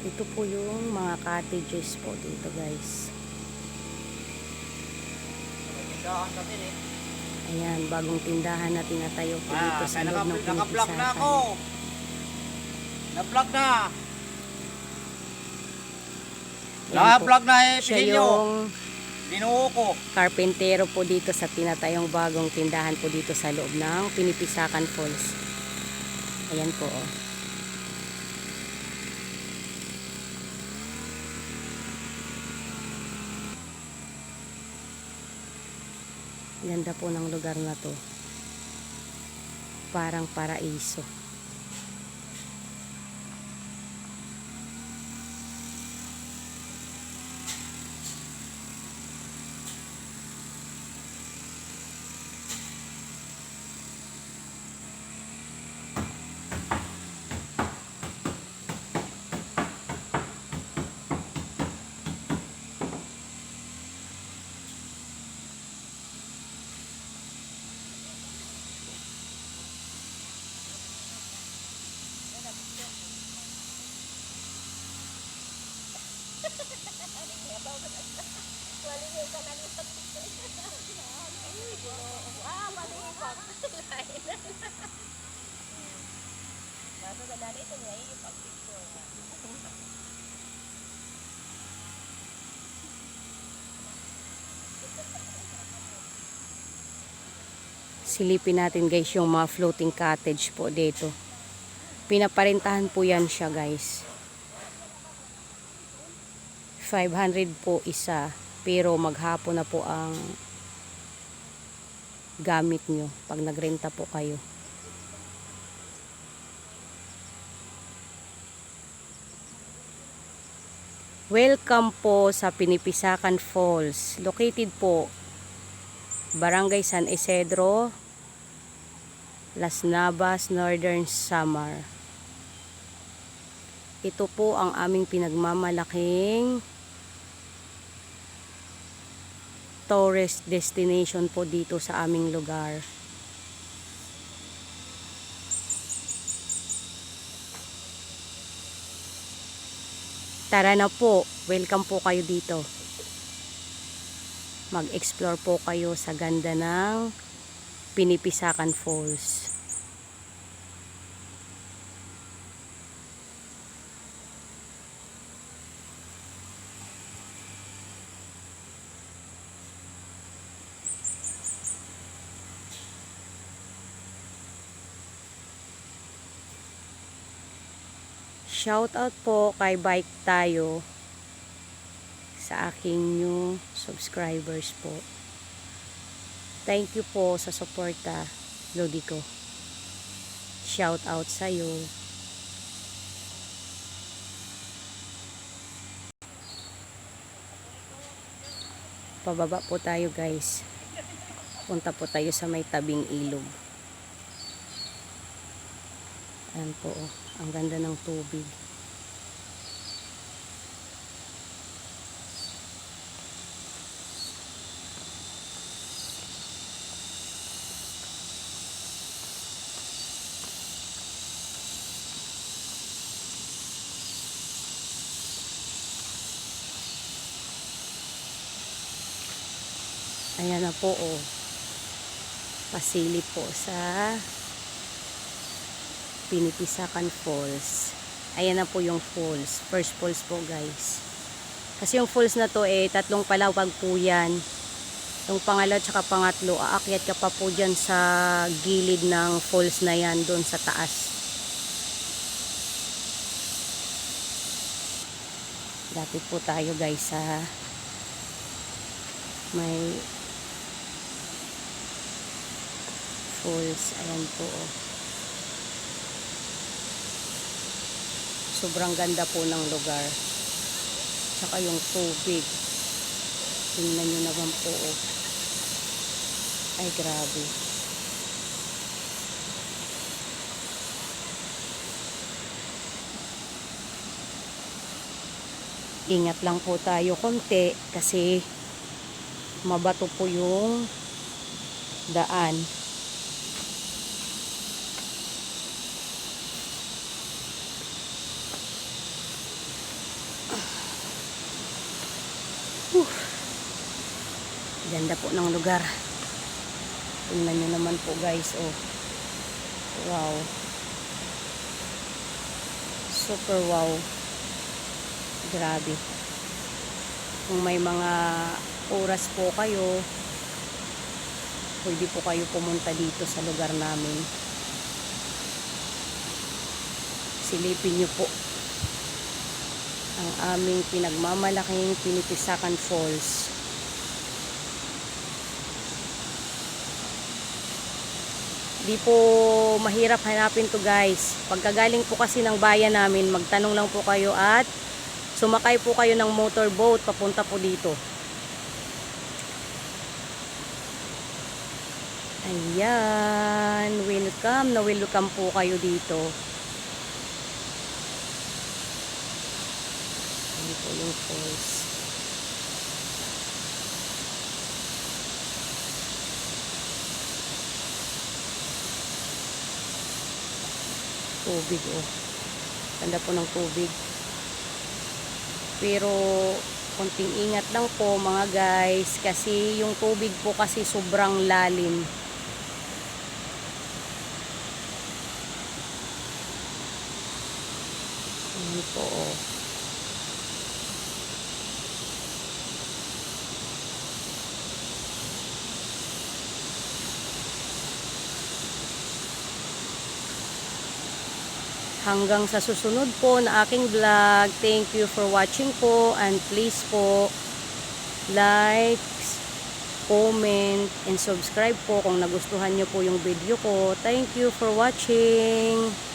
Ito po yung mga cottages po dito, guys. Tindahan natin eh. Ayan, bagong tindahan na tinatayo po dito sa loob ng Naka-vlog na ako. Pinipisakan. Na-vlog na. Yan po. Naka-vlog na eh, Siya Pililyo. yung Binuo ko. karpentero po dito sa tinatayong bagong tindahan po dito sa loob ng Pinipisakan Falls. Ayan po, oh. Ganda po ng lugar na to. Parang paraiso. Silipin natin, guys, yung mga floating cottage po dito. Pinaparentahan po yan siya, guys. 500 po isa, pero maghapon na po ang gamit nyo pag nagrenta po kayo. Welcome po sa Pinipisakan Falls. Located po Barangay San Isidro, Las Navas, Northern Samar. Ito po ang aming pinagmamalaking tourist destination po dito sa aming lugar. Tara na po, welcome po kayo dito. Mag-explore po kayo sa ganda ng Pinipisakan Falls. Shout out po kay Bike Tayo sa aking new subscribers po. Thank you po sa suporta, Lodi ko. Shout out sa iyo. Pababa po tayo, guys. Punta po tayo sa may tabing ilog. Ayan po, oh. Ang ganda ng tubig. Ayan na po, oh. Pasilip po sa Pinipisakan Falls. Ayan na po yung falls. First falls po, guys. Kasi yung falls na to tatlong palawag po yan. Yung pangalawa at pangatlo, aakyat ka pa po dyan sa gilid ng falls na yan, doon sa taas. Dapit po tayo, guys, sa may falls. Ayan po, oh. Sobrang ganda po ng lugar. Tsaka yung tubig. Tingnan nyo naman po, oh. Ay, grabe. Ingat lang po tayo konti kasi mabato po yung daan. Ganda po ng lugar. Tingnan nyo naman po guys. Oh. Wow. Super wow. Grabe. Kung may mga oras po kayo, pwede po kayo pumunta dito sa lugar namin. Silipin nyo po ang aming pinagmamalaking Pinitisakan Falls. Di po mahirap hanapin to guys. Pagkagaling po kasi ng bayan namin, magtanong lang po kayo at sumakay po kayo ng motorboat papunta po dito. Ayan, welcome na welcome po kayo dito. Ayan po yung falls. Tubig oh. Ganda po ng tubig. Pero konting ingat lang po mga guys kasi yung tubig po kasi sobrang lalim. Ayan po oh. Hanggang sa susunod po na aking vlog. Thank you for watching po and please po like, comment, and subscribe po kung nagustuhan nyo po yung video ko. Thank you for watching.